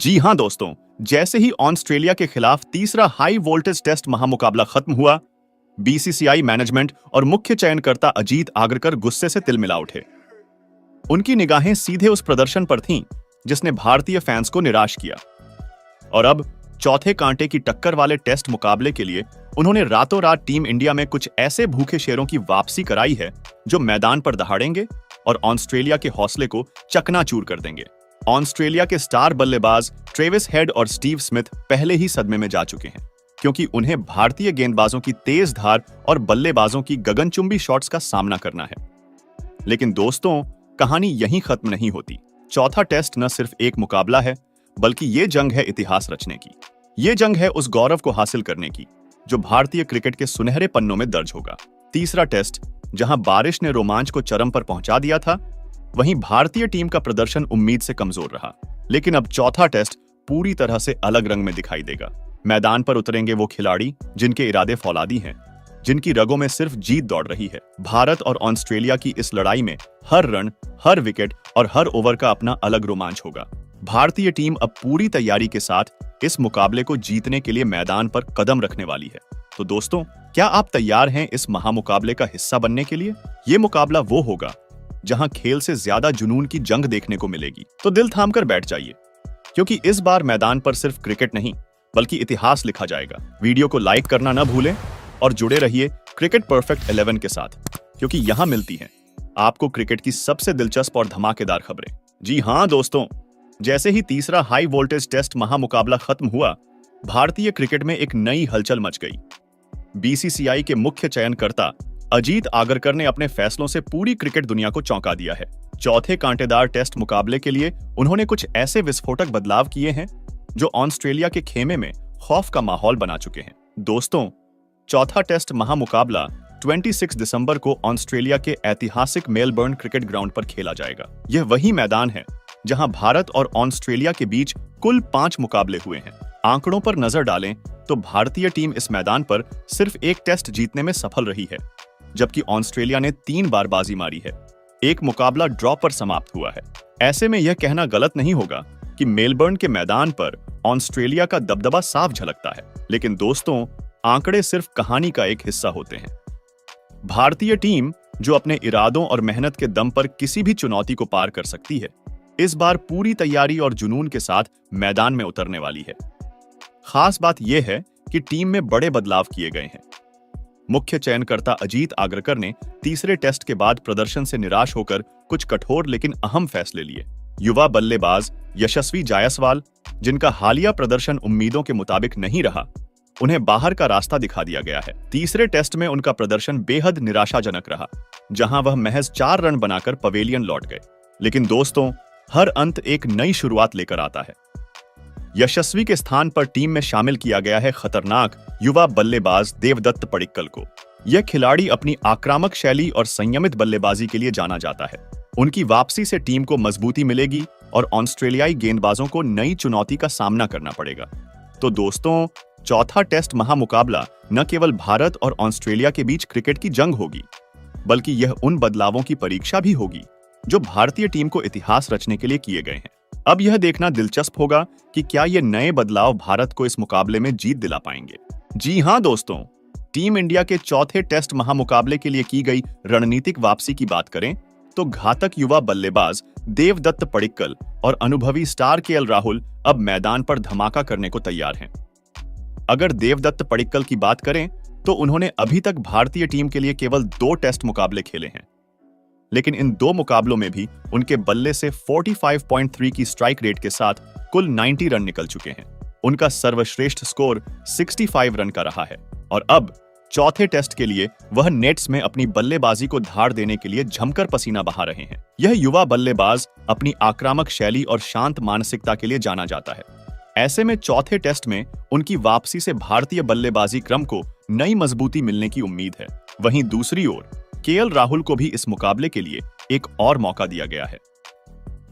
जी हां दोस्तों, जैसे ही ऑस्ट्रेलिया के खिलाफ तीसरा हाई वोल्टेज टेस्ट महामुकाबला खत्म हुआ, बीसीसीआई मैनेजमेंट और मुख्य चयनकर्ता अजीत आगरकर गुस्से से तिलमिला उठे। उनकी निगाहें सीधे उस प्रदर्शन पर थीं जिसने भारतीय फैंस को निराश किया। और अब चौथे कांटे की टक्कर वाले टेस्ट मुकाबले के लिए उन्होंने रातों रात टीम इंडिया में कुछ ऐसे भूखे शेरों की वापसी कराई है जो मैदान पर दहाड़ेंगे और ऑस्ट्रेलिया के हौसले को चकनाचूर कर देंगे। ऑस्ट्रेलिया के स्टार बल्लेबाज ट्रेविस हेड और स्टीव स्मिथ पहले ही सदमे में जा चुके हैं, क्योंकि उन्हें भारतीय गेंदबाजों की तेज धार और बल्लेबाजों की गगनचुंबी शॉट्स का सामना करना है। लेकिन दोस्तों, कहानी यहीं खत्म नहीं होती। चौथा टेस्ट न सिर्फ एक मुकाबला है, बल्कि ये जंग है इतिहास रचने की। ये जंग है उस गौरव को हासिल करने की जो भारतीय क्रिकेट के सुनहरे पन्नों में दर्ज होगा। तीसरा टेस्ट, जहां बारिश ने रोमांच को चरम पर पहुंचा दिया था, वहीं भारतीय टीम का प्रदर्शन उम्मीद से कमजोर रहा। लेकिन अब चौथा टेस्ट पूरी तरह से अलग रंग में दिखाई देगा। मैदान पर उतरेंगे वो खिलाड़ी जिनके इरादे फौलादी हैं, जिनकी रगों में सिर्फ जीत दौड़ रही है। भारत और ऑस्ट्रेलिया की इस लड़ाई में हर रन, हर विकेट और हर ओवर का अपना अलग रोमांच होगा। भारतीय टीम अब पूरी तैयारी के साथ इस मुकाबले को जीतने के लिए मैदान पर कदम रखने वाली है। तो दोस्तों, क्या आप तैयार हैं इस महामुकाबले का हिस्सा बनने के लिए? ये मुकाबला वो होगा जहां खेल से ज्यादा जुनून की जंग देखने को मिलेगी। तो दिल थामकर बैठ जाइए, क्योंकि इस बार मैदान पर सिर्फ क्रिकेट नहीं, बल्कि इतिहास लिखा जाएगा। वीडियो को लाइक करना न भूलें और जुड़े रहिए क्रिकेट परफेक्ट 11 के साथ, क्योंकि यहां मिलती हैं आपको क्रिकेट की सबसे दिलचस्प और धमाकेदार खबरें। जी हां दोस्तों, जैसे ही तीसरा हाई वोल्टेज टेस्ट महामुकाबला खत्म हुआ, भारतीय क्रिकेट में एक नई हलचल मच गई। बीसीसीआई के मुख्य चयनकर्ता अजीत आगरकर ने अपने फैसलों से पूरी क्रिकेट दुनिया को चौंका दिया है। चौथे कांटेदार टेस्ट मुकाबले के लिए उन्होंने कुछ ऐसे विस्फोटक बदलाव किए हैं जो ऑस्ट्रेलिया के खेमे में खौफ का माहौल बना चुके हैं। दोस्तों, चौथा टेस्ट महामुकाबला 26 दिसंबर को ऑस्ट्रेलिया के ऐतिहासिक मेलबर्न क्रिकेट ग्राउंड पर खेला जाएगा। यह वही मैदान है जहां भारत और ऑस्ट्रेलिया के बीच कुल 5 मुकाबले हुए हैं। आंकड़ों पर नजर डालें तो भारतीय टीम इस मैदान पर सिर्फ एक टेस्ट जीतने में सफल रही है, जबकि ऑस्ट्रेलिया ने 3 बार बाजी मारी है। एक मुकाबला ड्रॉ पर समाप्त हुआ है। ऐसे में यह कहना गलत नहीं होगा कि मेलबर्न के मैदान पर ऑस्ट्रेलिया का दबदबा साफ झलकता है। लेकिन दोस्तों, आंकड़े सिर्फ कहानी का एक हिस्सा होते हैं। भारतीय टीम, जो अपने इरादों और मेहनत के दम पर किसी भी चुनौती को पार कर सकती है, इस बार पूरी तैयारी और जुनून के साथ मैदान में उतरने वाली है। खास बात यह है कि टीम में बड़े बदलाव किए गए हैं। मुख्य चयनकर्ता अजीत आगरकर ने तीसरे टेस्ट के बाद प्रदर्शन से निराश होकर कुछ कठोर लेकिन अहम फैसले लिए। युवा बल्लेबाज यशस्वी जायसवाल, जिनका हालिया प्रदर्शन उम्मीदों के मुताबिक नहीं रहा, उन्हें बाहर का रास्ता दिखा दिया गया है। तीसरे टेस्ट में उनका प्रदर्शन बेहद निराशाजनक रहा, जहां वह महज 4 रन बनाकर पवेलियन लौट गए। लेकिन दोस्तों, हर अंत एक नई शुरुआत लेकर आता है। यशस्वी के स्थान पर टीम में शामिल किया गया है खतरनाक युवा बल्लेबाज देवदत्त पडिक्कल को। यह खिलाड़ी अपनी आक्रामक शैली और संयमित बल्लेबाजी के लिए जाना जाता है। उनकी वापसी से टीम को मजबूती मिलेगी और ऑस्ट्रेलियाई गेंदबाजों को नई चुनौती का सामना करना पड़ेगा। तो दोस्तों, चौथा टेस्ट महामुकाबला न केवल भारत और ऑस्ट्रेलिया के बीच क्रिकेट की जंग होगी, बल्कि यह उन बदलावों की परीक्षा भी होगी जो भारतीय टीम को इतिहास रचने के लिए किए गए हैं। अब यह देखना दिलचस्प होगा कि क्या ये नए बदलाव भारत को इस मुकाबले में जीत दिला पाएंगे। जी हां दोस्तों, टीम इंडिया के चौथे टेस्ट महामुकाबले के लिए की गई रणनीतिक वापसी की बात करें तो घातक युवा बल्लेबाज देवदत्त पडिक्कल और अनुभवी स्टार केएल राहुल अब मैदान पर धमाका करने को तैयार हैं। अगर देवदत्त पडिक्कल की बात करें तो उन्होंने अभी तक भारतीय टीम के लिए केवल 2 टेस्ट मुकाबले खेले हैं, लेकिन इन 2 मुकाबलों में भी उनके बल्ले से 45.3 की स्ट्राइक रेट के साथ कुल 90 रन निकल चुके हैं। उनका सर्वश्रेष्ठ स्कोर 65 रन का रहा है और अब चौथे टेस्ट के लिए वह नेट्स में अपनी बल्लेबाजी को धार देने के लिए जमकर पसीना बहा रहे हैं। यह युवा बल्लेबाज अपनी आक्रामक शैली और शांत मानसिकता के लिए जाना जाता है। ऐसे में चौथे टेस्ट में उनकी वापसी से भारतीय बल्लेबाजी क्रम को नई मजबूती मिलने की उम्मीद है। वहीं दूसरी ओर केएल राहुल को भी इस मुकाबले के लिए एक और मौका दिया गया है।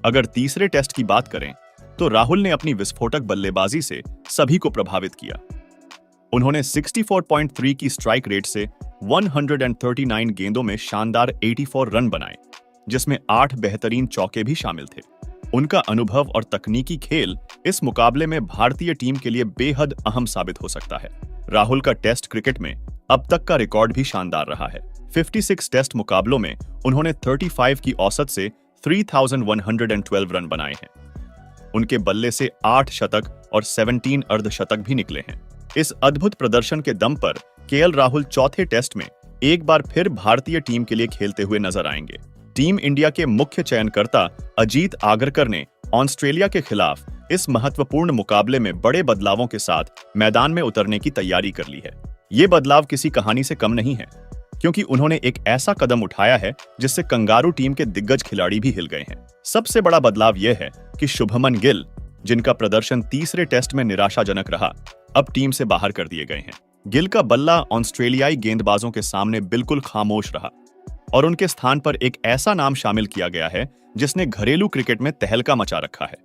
अगर तीसरे टेस्ट की बात करें तो राहुल ने अपनी विस्फोटक बल्लेबाजी से सभी को प्रभावित किया। उन्होंने 64.3 की स्ट्राइक रेट से 139 गेंदों में शानदार 84 रन बनाए, जिसमें 8 बेहतरीन चौके भी शामिल थे। उनका अनुभव और तकनीकी खेल इस मुकाबले में भारतीय टीम के लिए बेहद अहम साबित हो सकता है। राहुल का टेस्ट क्रिकेट में अब तक का रिकॉर्ड भी शानदार रहा है। 56 टेस्ट मुकाबलों में उन्होंने 35 की औसत से 3112 रन बनाए हैं। उनके बल्ले से 8 शतक और 17 अर्धशतक भी निकले हैं। इस अद्भुत प्रदर्शन के दम पर केएल राहुल चौथे टेस्ट में एक बार फिर भारतीय टीम के लिए खेलते हुए नजर आएंगे। टीम इंडिया के मुख्य चयनकर्ता अजीत आगरकर ने ऑस्ट्रेलिया के खिलाफ इस महत्वपूर्ण मुकाबले में बड़े बदलावों के साथ मैदान में उतरने की तैयारी कर ली है। ये बदलाव किसी कहानी से कम नहीं है, क्योंकि उन्होंने एक ऐसा कदम उठाया है जिससे कंगारू टीम के दिग्गज खिलाड़ी भी हिल गए हैं। सबसे बड़ा बदलाव यह है कि शुभमन गिल, जिनका प्रदर्शन तीसरे टेस्ट में निराशाजनक रहा, अब टीम से बाहर कर दिए गए हैं। गिल का बल्ला ऑस्ट्रेलियाई गेंदबाजों के सामने बिल्कुल खामोश रहा और उनके स्थान पर एक ऐसा नाम शामिल किया गया है जिसने घरेलू क्रिकेट में तहलका मचा रखा है।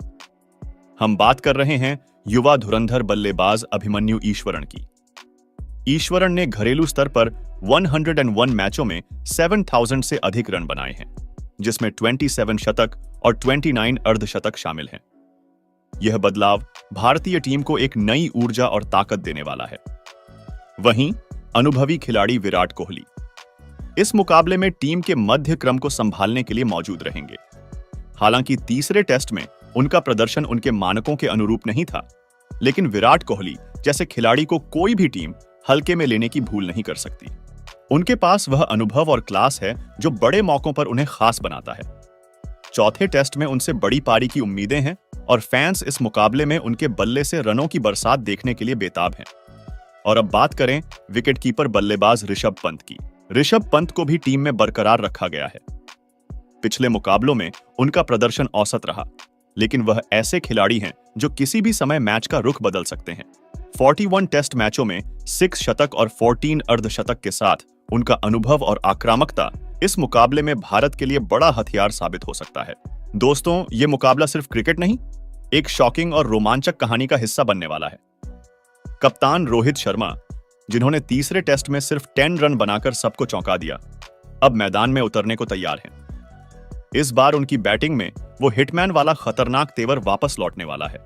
हम बात कर रहे हैं युवा धुरंधर बल्लेबाज अभिमन्यु ईश्वरन की। ईश्वरन ने घरेलू स्तर पर 101 मैचों में 7000 से अधिक रन बनाए हैं, जिसमें 27 शतक और 29 अर्धशतक शामिल हैं। यह बदलाव भारतीय टीम को एक नई ऊर्जा और ताकत देने वाला है। वहीं अनुभवी खिलाड़ी विराट कोहली इस मुकाबले में टीम के मध्य क्रम को संभालने के लिए मौजूद रहेंगे। हालांकि तीसरे टेस्ट में उनका प्रदर्शन उनके मानकों के अनुरूप नहीं था, लेकिन विराट कोहली जैसे खिलाड़ी को कोई भी टीम हल्के में लेने की भूल नहीं कर सकती। उनके पास वह अनुभव और क्लास है जो बड़े मौकों पर उन्हें खास बनाता है। चौथे टेस्ट में उनसे बड़ी पारी की उम्मीदें हैं और फैंस इस मुकाबले में उनके बल्ले से रनों की बरसात देखने के लिए बेताब हैं। और अब बात करें विकेटकीपर बल्लेबाज ऋषभ पंत की। ऋषभ पंत को भी टीम में बरकरार रखा गया है। पिछले मुकाबलों में उनका प्रदर्शन औसत रहा, लेकिन वह ऐसे खिलाड़ी हैं जो किसी भी समय मैच का रुख बदल सकते हैं। 41 टेस्ट मैचों में 6 शतक और 14 अर्धशतक के साथ उनका अनुभव और आक्रामकता इस मुकाबले में भारत के लिए बड़ा हथियार साबित हो सकता है। दोस्तों, ये मुकाबला सिर्फ क्रिकेट नहीं, एक शॉकिंग और रोमांचक कहानी का हिस्सा बनने वाला है। कप्तान रोहित शर्मा, जिन्होंने तीसरे टेस्ट में सिर्फ 10 रन बनाकर सबको चौंका दिया, अब मैदान में उतरने को तैयार हैं। इस बार उनकी बैटिंग में वो हिटमैन वाला खतरनाक तेवर वापस लौटने वाला है।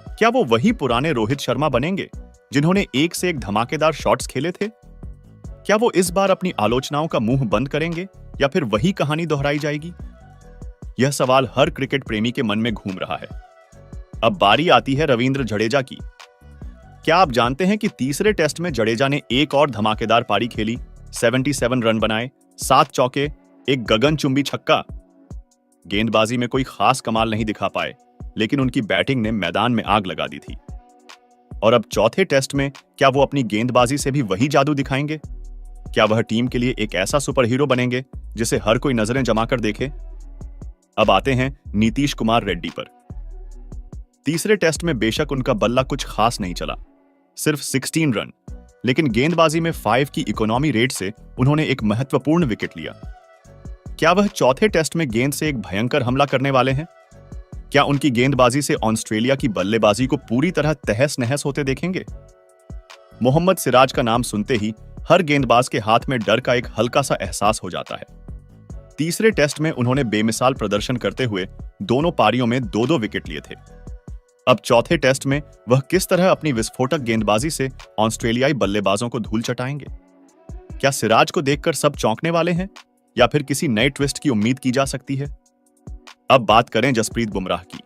क्या वो वही पुराने रोहित शर्मा बनेंगे जिन्होंने एक से एक धमाकेदार शॉट्स खेले थे? क्या वो इस बार अपनी आलोचनाओं का मुंह बंद करेंगे या फिर वही कहानी दोहराई जाएगी? यह सवाल हर क्रिकेट प्रेमी के मन में घूम रहा है। अब बारी आती है रविंद्र जडेजा की। क्या आप जानते हैं कि तीसरे टेस्ट में जडेजा ने एक और धमाकेदार पारी खेली, 77 रन बनाए, 7 चौके, एक गगनचुंबी छक्का। गेंदबाजी में कोई खास कमाल नहीं दिखा पाए, लेकिन उनकी बैटिंग ने मैदान में आग लगा दी थी। और अब चौथे टेस्ट में क्या वो अपनी गेंदबाजी से भी वही जादू दिखाएंगे? क्या वह टीम के लिए एक ऐसा सुपर हीरो बनेंगे जिसे हर कोई नजरें जमाकर देखे? अब आते हैं नीतीश कुमार रेड्डी पर। तीसरे टेस्ट में बेशक उनका बल्ला कुछ खास नहीं चला, सिर्फ 16 रन, लेकिन गेंदबाजी में 5 की इकोनॉमी रेट से उन्होंने एक महत्वपूर्ण विकेट लिया। क्या वह चौथे टेस्ट में गेंद से एक भयंकर हमला करने वाले हैं? क्या उनकी गेंदबाजी से ऑस्ट्रेलिया की बल्लेबाजी को पूरी तरह तहस नहस होते देखेंगे? मोहम्मद सिराज का नाम सुनते ही हर गेंदबाज के हाथ में डर का एक हल्का सा एहसास हो जाता है। तीसरे टेस्ट में उन्होंने बेमिसाल प्रदर्शन करते हुए दोनों पारियों में 2-2 विकेट लिए थे। अब चौथे टेस्ट में वह किस तरह अपनी विस्फोटक गेंदबाजी से ऑस्ट्रेलियाई बल्लेबाजों को धूल चटाएंगे? क्या सिराज को देखकर सब चौंकने वाले हैं या फिर किसी नए ट्विस्ट की उम्मीद की जा सकती है? अब बात करें जसप्रीत बुमराह की।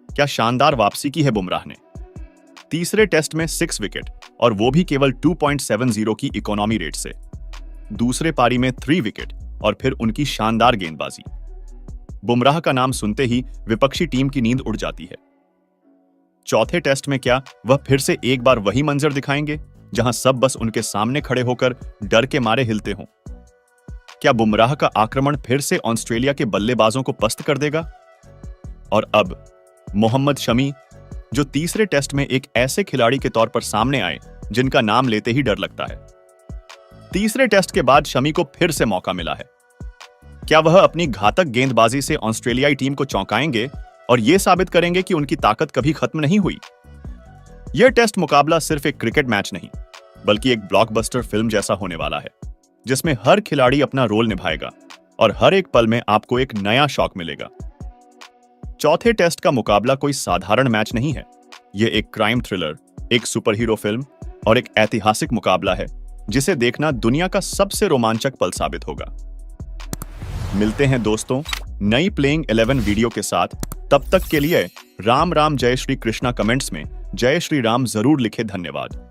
क्या शानदार वापसी की है बुमराह ने। तीसरे टेस्ट में 6 विकेट और वो भी केवल 2.70 की इकोनॉमी रेट से। दूसरे पारी में 3 विकेट और फिर उनकी शानदार गेंदबाजी। बुमराह का नाम सुनते ही विपक्षी टीम की नींद उड़ जाती है। चौथे टेस्ट में क्या वह फिर से एक बार वही मंजर दिखाएंगे जहां सब बस उनके सामने खड़े होकर डर के मारे हिलते हों? क्या बुमराह का आक्रमण फिर से ऑस्ट्रेलिया के बल्लेबाजों को पस्त कर देगा? और अब मोहम्मद शमी, जो तीसरे टेस्ट में एक ऐसे खिलाड़ी के तौर पर सामने आए जिनका नाम लेते ही डर लगता है। तीसरे टेस्ट के बाद शमी को फिर से मौका मिला है। क्या वह अपनी घातक गेंदबाजी से ऑस्ट्रेलियाई टीम को चौंकाएंगे और यह साबित करेंगे कि उनकी ताकत कभी खत्म नहीं हुई? यह टेस्ट मुकाबला सिर्फ एक क्रिकेट मैच नहीं, बल्कि एक ब्लॉकबस्टर फिल्म जैसा होने वाला है, जिसमें हर खिलाड़ी अपना रोल निभाएगा और हर एक पल में आपको एक नया शौक मिलेगा। चौथे टेस्ट का मुकाबला कोई साधारण मैच नहीं है। ये एक क्राइम थ्रिलर, एक सुपरहीरो फिल्म और एक ऐतिहासिक मुकाबला है जिसे देखना दुनिया का सबसे रोमांचक पल साबित होगा। मिलते हैं दोस्तों नई प्लेइंग 11 वीडियो के साथ। तब तक के लिए राम राम जय श्री कृष्णा कमेंट्स में जय श्री राम जरूर लिखे। धन्यवाद।